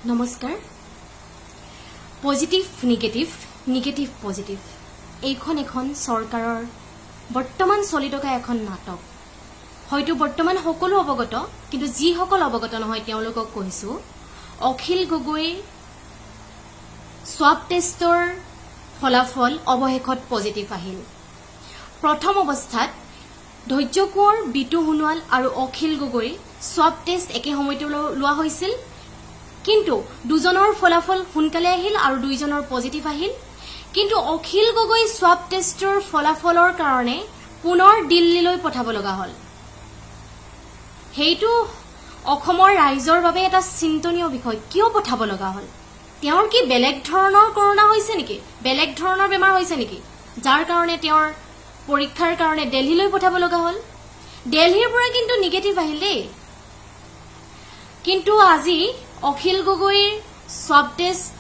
নমস্কাৰ positive negative negative positive এইখন এখন চৰকাৰৰ বৰ্তমান চলি থকা এখন নাটক হয়তো বৰ্তমান সকলো অৱগত কিন্তু যিসকল অৱগত নহয় তেওঁলোকক কৈছো অখিল গগৈ স্বাব টেষ্টৰ ফলাফল অৱশেষত পজিটিভ আহিল প্ৰথম অৱস্থাত ধৈৰ্য কোঁৱৰ বিটু সোণোৱাল আৰু অখিল গগৈ স্বাব টেষ্ট একে সময়তে লোৱা হৈছিল কিন্তু দুজনৰ ফলাফল সোনকালে আহিল আৰু দুইজনৰ পজিটিভ আহিল কিন্তু অখিল গগৈ স্বাব টেষ্টৰ ফলাফলৰ কাৰণে পুনৰ দিল্লীলৈ পঠাব লগা হ'ল হেইটো অসমৰ ৰাইজৰ বাবে এটা চিন্তনীয় বিষয় কিয় পঠাব লগা হ'ল তেওঁৰ কি বেলেগ ধৰণৰ কৰোনা হৈছে নেকি বেলেগ ধৰণৰ বেমাৰ হৈছে নেকি যাৰ কাৰণে তেওঁৰ পৰীক্ষাৰ কাৰণে দিল্লীলৈ পঠাব লগা হ'ল দিল্লীৰ পৰা কিন্তু নেগেটিভ আহিল কিন্তু আজি অখিল গগৈৰ স্বাব টেষ্ট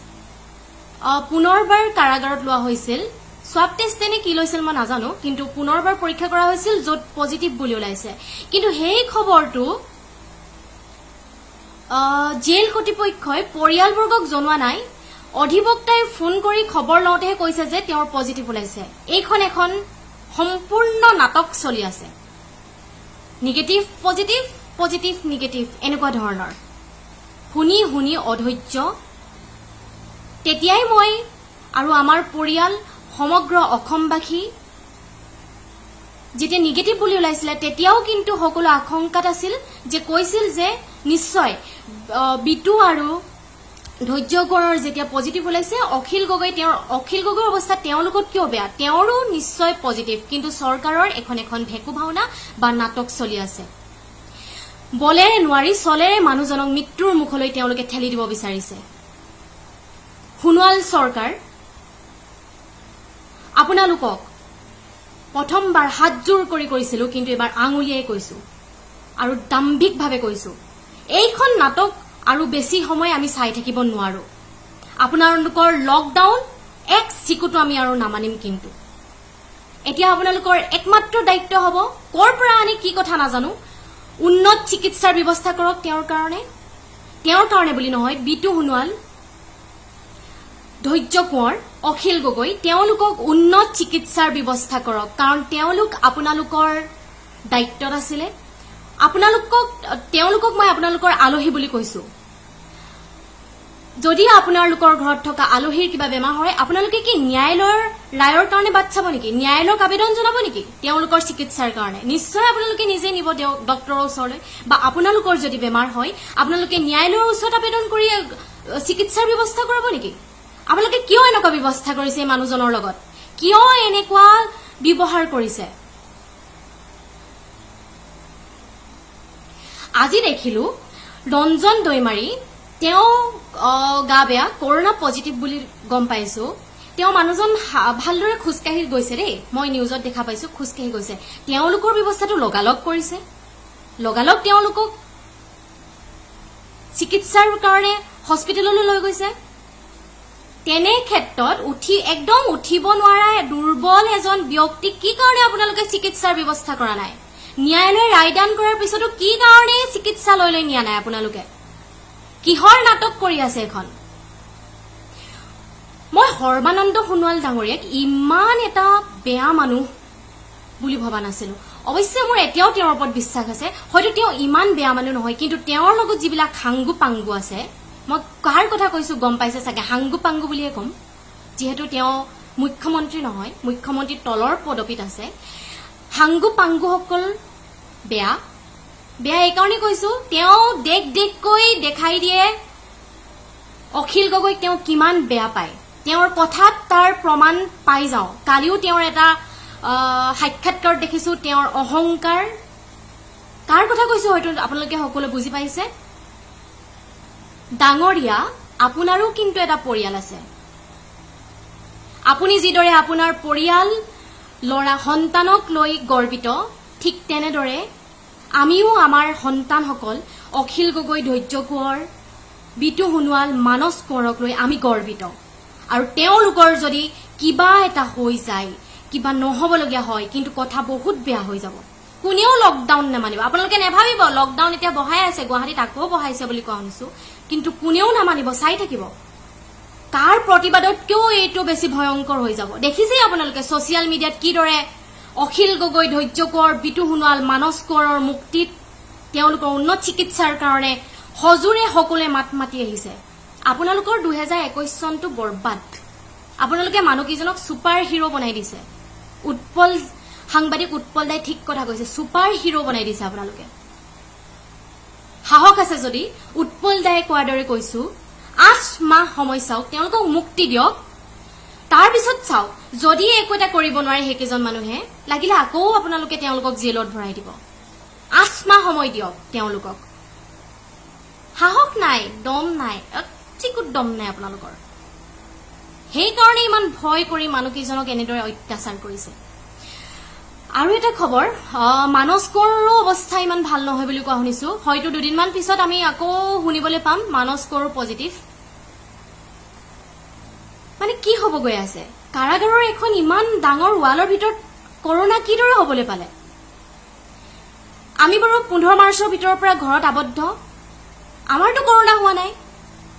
পুনৰবাৰ কাৰাগাৰত লোৱা হৈছিল স্বাব টেষ্ট তেনে কি লৈছিল মই নাজানো কিন্তু পুনৰবাৰ পৰীক্ষা কৰা হৈছিল য'ত পজিটিভ বুলি ওলাইছে কিন্তু সেই খবৰটো জেল কৰ্তৃপক্ষই পৰিয়ালবৰ্গক জনোৱা নাই অধিবক্তাই ফোন কৰি খবৰ লওঁতেহে কৈছে যে তেওঁৰ পজিটিভ ওলাইছে এইখন এখন সম্পূৰ্ণ নাটক চলি আছে নেগেটিভ পজিটিভ পজিটিভ নেগেটিভ এনেকুৱা ধৰণৰ শুনি শুনি অধৈৰ্য তেতিয়াই মই আৰু আমাৰ পৰিয়াল সমগ্ৰ অসমবাসী যেতিয়া নেগেটিভ বুলি ওলাইছিল তেতিয়াও কিন্তু সকলো আশংকাত আছিল যে কৈছিল যে নিশ্চয় বিটু আৰু ধৈৰ্য কোঁৱৰৰ যেতিয়া পজিটিভ ওলাইছে অখিল গগৈৰ অৱস্থা তেওঁলোকত কিয় বেয়া তেওঁৰো নিশ্চয় পজিটিভ কিন্তু চৰকাৰৰ এখন ভেকু ভাওনা বা নাটক চলি আছে বলেৰে নোৱাৰি চলেৰে মানুহজনক মৃত্যুৰ মুখলৈ তেওঁলোকে ঠেলি দিব বিচাৰিছে সোণোৱাল চৰকাৰ আপোনালোকক প্ৰথমবাৰ হাতজোৰ কৰি কৈছিলো কিন্তু এবাৰ আঙুলিয়াই কৈছো আৰু দাম্ভিকভাৱে কৈছো এইখন নাটক আৰু বেছি সময় আমি চাই থাকিব নোৱাৰো আপোনালোকৰ লকডাউন এক চিকুটো আমি আৰু নামানিম কিন্তু এতিয়া আপোনালোকৰ একমাত্ৰ দায়িত্ব হ'ব কৰ পৰা আনি কি কথা নাজানো উন্নত চিকিৎসাৰ ব্যৱস্থা কৰক তেওঁৰ কাৰণে বুলি নহয় বিটু সোণোৱাল ধৈৰ্য কোঁৱৰ অখিল গগৈ তেওঁলোকক উন্নত চিকিৎসাৰ ব্যৱস্থা কৰক কাৰণ তেওঁলোক আপোনালোকৰ দায়িত্বত আছিলে তেওঁলোকক মই আপোনালোকৰ আলহী বুলি কৈছো যদি আপোনালোকৰ ঘৰত থকা আলহীৰ কিবা বেমাৰ হয় আপোনালোকে কি ন্যায়ালয়ৰ ৰায়ৰ কাৰণে বাট চাব নেকি ন্যায়ালয়ক আবেদন জনাব নেকি তেওঁলোকৰ চিকিৎসাৰ কাৰণে নিশ্চয় আপোনালোকে নিজে নিব ডক্টৰৰ ওচৰলৈ বা আপোনালোকৰ যদি বেমাৰ হয় আপোনালোকে ন্যায়ালয়ৰ ওচৰত আবেদন কৰি চিকিৎসাৰ ব্যৱস্থা কৰিব নেকি আপোনালোকে কিয় এনেকুৱা ব্যৱস্থা কৰিছে মানুহজনৰ লগত কিয় এনেকুৱা ব্যৱহাৰ কৰিছে আজি দেখিলো ৰঞ্জন দৈমাৰী তেওঁ গা বেয়া কৰোনা পজিটিভ বুলি গম পাইছো তেওঁ মানুহজন ভালদৰে খোজকাঢ়ি গৈছে দেই মই নিউজত দেখা পাইছো খোজকাঢ়ি গৈছে তেওঁলোকৰ ব্যৱস্থাটো লগালগ কৰিছে লগালগ তেওঁলোকক চিকিৎসাৰ কাৰণে হস্পিটেললৈ লৈ গৈছে তেনে ক্ষেত্ৰত একদম উঠিব নোৱাৰা দুৰ্বল এজন ব্যক্তিক কি কাৰণে আপোনালোকে চিকিৎসাৰ ব্যৱস্থা কৰা নাই ন্যায়ালয়ে ৰায়দান কৰাৰ পিছতো কি কাৰণে চিকিৎসালয়লৈ নিয়া নাই আপোনালোকে কিহৰ নাটক কৰি আছে এখন মই সৰ্বানন্দ সোণোৱাল ডাঙৰীয়াক ইমান এটা বেয়া মানুহ বুলি ভবা নাছিলো অৱশ্যে মোৰ এতিয়াও তেওঁৰ ওপৰত বিশ্বাস আছে হয়তো তেওঁ ইমান বেয়া মানুহ নহয় কিন্তু তেওঁৰ লগত যিবিলাক হাংগু পাংগু আছে মই কাৰ কথা কৈছো গম পাইছে চাগে হাংগু পাংগু বুলিয়ে ক'ম যিহেতু তেওঁ মুখ্যমন্ত্ৰী নহয় মুখ্যমন্ত্ৰীৰ তলৰ পদবীত আছে হাংগু পাংগুসকল বেয়া এইকাৰণে কৈছো তেওঁ দেখ দেখাই দিয়ে অখিল গগৈক তেওঁ কিমান বেয়া পায় তেওঁৰ কথাত তাৰ প্ৰমাণ পাই যাওঁ কালিও তেওঁৰ এটা সাক্ষাৎকাৰ দেখিছো তেওঁৰ অহংকাৰ কাৰ কথা কৈছো হয়তো আপোনালোকে সকলো বুজি পাইছে ডাঙৰীয়া আপোনাৰো কিন্তু এটা পৰিয়াল আছে আপুনি যিদৰে আপোনাৰ পৰিয়াল লৰা সন্তানক লৈ গৰ্বিত ঠিক তেনেদৰে আমিও আমাৰ সন্তানসকল অখিল গগৈ ধৈৰ্য কোঁৱৰ বিটু সোণোৱাল মানস কোঁৱৰক লৈ আমি গৰ্বিত আৰু তেওঁলোকৰ যদি কিবা এটা হৈ যায় কিবা নহবলগীয়া হয় কিন্তু কথা বহুত বেয়া হৈ যাব কোনেও লকডাউন নামানিব আপোনালোকে নেভাবিব লকডাউন এতিয়া বহাই আছে গুৱাহাটীত আকৌ বহাইছে বুলি কোৱা শুনিছো কিন্তু কোনেও নামানিব চাই থাকিব কাৰ প্ৰতিবাদতকেও এইটো বেছি ভয়ংকৰ হৈ যাব দেখিছেই আপোনালোকে সোশ্যাল মিডিয়াত কিদৰে অখিল গগৈ ধৈৰ্য কোঁৱৰ বিতু সোণোৱাল মানস কোঁৱৰৰ মুক্তিত তেওঁলোকৰ উন্নত চিকিৎসাৰ কাৰণে হজুৰে সকলোৱে মাত মাতি আহিছে আপোনালোকৰ 2021 চনটো বৰবাদ আপোনালোকে মানুহকেইজনক সুপাৰ হিৰো বনাই দিছে উৎপল সাংবাদিক উৎপল দাই ঠিক কথা কৈছে সুপাৰ হিৰো বনাই দিছে আপোনালোকে সাহস আছে যদি উৎপল দাই কোৱাৰ দৰে কৈছো 8 মাহ সময় চাওক তেওঁলোকক মুক্তি দিয়ক তাৰ পিছত চাওক যদি একো এটা কৰিব নোৱাৰে হেকেজন মানুহে লাগিলে আকৌ আপোনালোকে তেওঁলোকক জেলত ভৰাই দিব 8 মাহ সময় দিয়ক তেওঁলোকক সাহস নাই দম নাই চিকুট দম নাই আপোনালোকৰ সেই কাৰণে ইমান ভয় কৰি মানুহকেইজনক এনেদৰে অত্যাচাৰ কৰিছে আৰু এটা খবৰ মানস কোঁৱৰৰ অৱস্থা ইমান ভাল নহয় বুলি কোৱা শুনিছো হয়তো দুদিনমান পিছত আমি আকৌ শুনিবলৈ পাম মানস কোঁৱৰ পজিটিভ মানে কি হ'ব গৈ আছে কাৰাগাৰৰ এখন ইমান ডাঙৰ ৱালৰ ভিতৰত কৰোনা কিদৰে হ'বলৈ পালে আমি বাৰু 15 মাৰ্চৰ ভিতৰৰ পৰা ঘৰত আবদ্ধ আমাৰতো কৰোনা হোৱা নাই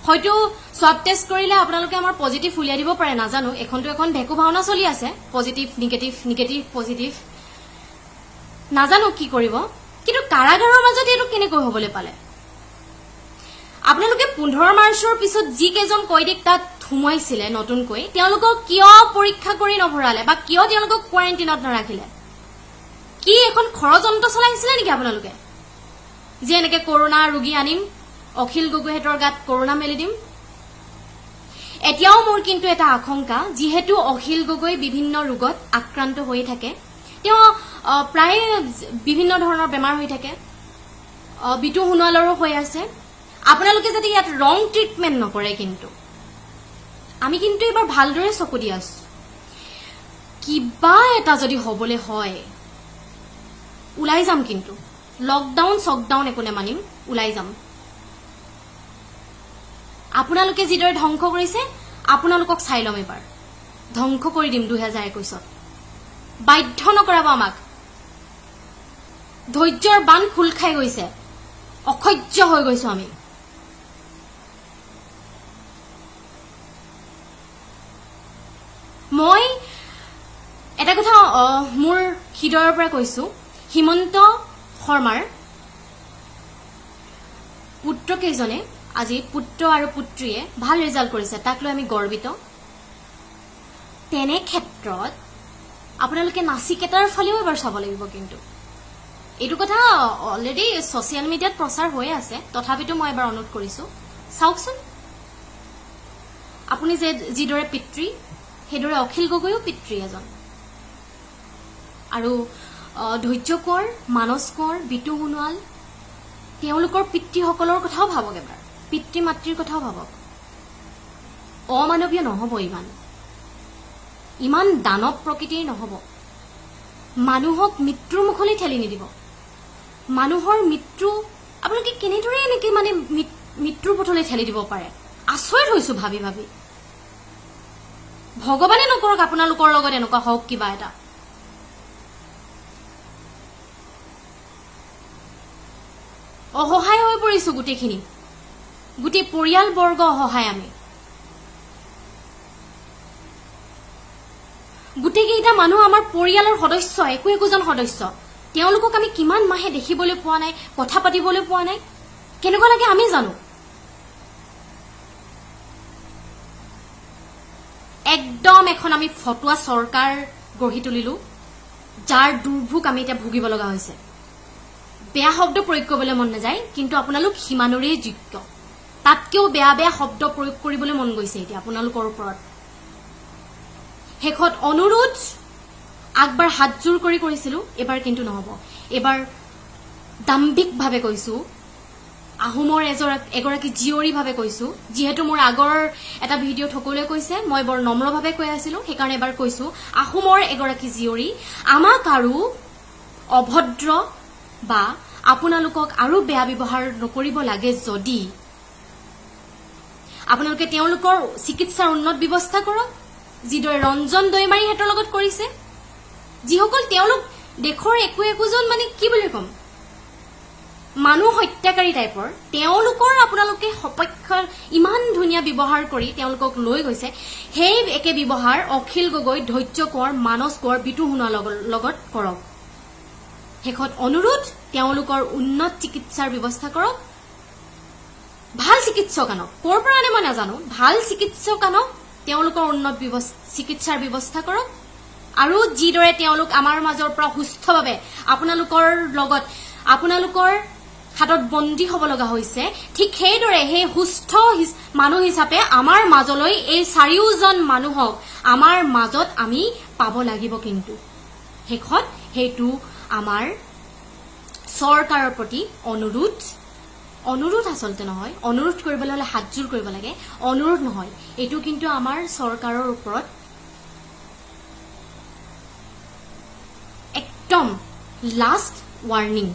হয়তো সব টেষ্ট কৰিলে আপোনালোকে আমাৰ পজিটিভ উলিয়াই দিব পাৰে নাজানো এখনটো এখন ভেকু ভাওনা চলি আছে পজিটিভ নিগেটিভ নিগেটিভ পজিটিভ নাজানো কি কৰিব কিন্তু কাৰাগাৰৰ মাজত এটো কেনেকৈ হ'বলৈ পালে আপোনালোকে 15 মাৰ্চৰ পিছত যি কেজন কয়দিক তাত থুমাইছিলে নতুনকৈ তেওঁলোকক কিয় পৰীক্ষা কৰি নভৰালে বা কিয় তেওঁলোকক কোৱাৰেণ্টাইনত নাৰাখিলে কি এখন খৰযন্ত্ৰ চলাইছিলে নেকি আপোনালোকে যে এনেকে কৰোনা ৰোগী আনিম অখিল গগৈহেতৰ গাত কৰোনা মেলি দিম এতিয়াও মোৰ কিন্তু এটা আশংকা যেহেতু অখিল গগৈ বিভিন্ন ৰোগত আক্ৰান্ত হৈ থাকে তেওঁ প্ৰায় বিভিন্ন ধৰণৰ বেমাৰ হৈ থাকে বিতু সোণোৱালৰো হৈ আছে আপোনালোকে যদি ইয়াত ৰং ট্ৰিটমেন্ট নকৰে কিন্তু আমি কিন্তু এবাৰ ভালদৰে চকু দি আছো কিবা এটা যদি হ'বলৈ হয় উলাই যাম কিন্তু লকডাউন সকডাউন একো নেমানিম উলাই যাম আপোনালোকে যিদৰে ধ্বংস কৰিছে আপোনালোকক চাই লম এবাৰ ধ্বংস কৰি দিম 2021ত বাধ্য নকৰাব আমাক ধৈৰ্যৰ বান খুল খাই গৈছে অসহ্য হৈ গৈছো আমি মই এটা কথা মোৰ হৃদয়ৰ পৰা কৈছো হিমন্ত শৰ্মাৰ পুত্ৰকেইজনে আজি পুত্ৰ আৰু পুত্ৰীয়ে ভাল ৰিজাল্ট কৰিছে তাক লৈ আমি গৰ্বিত তেনে ক্ষেত্ৰত আপোনালোকে নাচিকেটাৰ ফালেও এবাৰ চাব লাগিব কিন্তু এইটো কথা অলৰেডি সোশ্যাল মিডিয়াত প্ৰচাৰ হৈ আছে তথাপিতো মই এবাৰ অনুৰোধ কৰিছো চাওকচোন আপুনি যে যিদৰে পিতৃ হেদৰে অখিল গগৈও পিতৃ এজন আৰু ধৈৰ্য কোঁৱৰ মানস কোঁৱৰ বিতু সোণোৱাল তেওঁলোকৰ পিতৃসকলৰ কথাও ভাবক এবাৰ পিতৃ মাতৃৰ কথাও ভাবক অমানৱীয় নহব ইমান দানৱ প্ৰকৃতিৰ নহব মানুহক মৃত্যুৰ মুখলৈ ঠেলি নিদিব মানুহৰ মৃত্যু আপোনালোকে কেনেদৰে এনেকৈ মানে মৃত্যুৰ পথলৈ ঠেলি দিব পাৰে আচৰিত হৈছো ভাবি ভাবি ভগৱানে নকৰক আপোনালোকৰ লগত এনেকুৱা হওক কিবা এটা অসহায় হৈ পৰিছো গোটেইখিনি গোটেই পৰিয়ালবৰ্গ অসহায় আমি গোটেইকেইটা মানুহ আমাৰ পৰিয়ালৰ সদস্য একোজন সদস্য তেওঁলোকক আমি কিমান মাহে দেখিবলৈ পোৱা নাই কথা পাতিবলৈ পোৱা নাই কেনেকুৱা লাগে আমি জানো একদম এখন আমি ফটুৱা চৰকাৰ গঢ়ি তুলিলো যাৰ দুৰ্ভোগ আমি এতিয়া ভুগিব লগা হৈছে বেয়া শব্দ প্ৰয়োগ কৰিবলৈ মন নাযায় কিন্তু আপোনালোক হিমানৰে যোগ্য তাতকেও বেয়া বেয়া শব্দ প্ৰয়োগ কৰিবলৈ মন গৈছে এতিয়া আপোনালোকৰ ওপৰত শেষত অনুৰোধ আকবাৰ হাতজোৰ কৰি কৰিছিলো এবাৰ কিন্তু নহব এবাৰ দাম্ভিকভাৱে কৈছো আহোমৰ এগৰাকী জীয়ৰী ভাৱে কৈছো যেহেতু মোৰ আগৰ এটা ভিডিঅ' সকলোৱে কৈছে মই বৰ নম্ৰভাৱে কৈ আছিলো সেইকাৰণে এবাৰ কৈছো আহোমৰ এগৰাকী জীয়ৰী আমাক আৰু অভদ্ৰ বা আপোনালোকক আৰু বেয়া ব্যৱহাৰ নকৰিব লাগে যদি আপোনালোকে তেওঁলোকৰ চিকিৎসাৰ উন্নত ব্যৱস্থা কৰক যিদৰে ৰঞ্জন দৈমাৰী হেতৰ লগত কৰিছে যিসকল তেওঁলোক দেশৰ একোজন মানে কি বুলি ক'ম মানুহ হত্যাকাৰী টাইপৰ তেওঁলোকৰ আপোনালোকে সপক্ষ ইমান ধুনীয়া ব্যৱহাৰ কৰি তেওঁলোকক লৈ গৈছে সেই একে ব্যৱহাৰ অখিল গগৈ ধৈৰ্য কোঁৱৰ মানস কোঁৱৰ বিতু সোণোৱালৰ লগত কৰক শেষত অনুৰোধ তেওঁলোকৰ উন্নত চিকিৎসাৰ ব্যৱস্থা কৰক ভাল চিকিৎসক আনক ক'ৰ পৰা আনে মই নাজানো ভাল চিকিৎসক আনক তেওঁলোকৰ উন্নত চিকিৎসাৰ ব্যৱস্থা কৰক আৰু যিদৰে তেওঁলোক আমাৰ মাজৰ পৰা সুস্থভাৱে আপোনালোকৰ লগত আপোনালোকৰ হাতত বন্দী হ'ব লগা হৈছে ঠিক সেইদৰে সেই সুস্থ মানুহ হিচাপে আমাৰ মাজলৈ এই চাৰিওজন মানুহক আমাৰ মাজত আমি পাব লাগিব কিন্তু শেষত হেতু আমাৰ চৰকাৰৰ প্ৰতি অনুৰোধ আচলতে নহয় অনুৰোধ কৰিবলৈ হলে হাতজোৰ কৰিব লাগে অনুৰোধ নহয় এটো কিন্তু আমাৰ চৰকাৰৰ ওপৰত একদম লাষ্ট ৱাৰ্নিং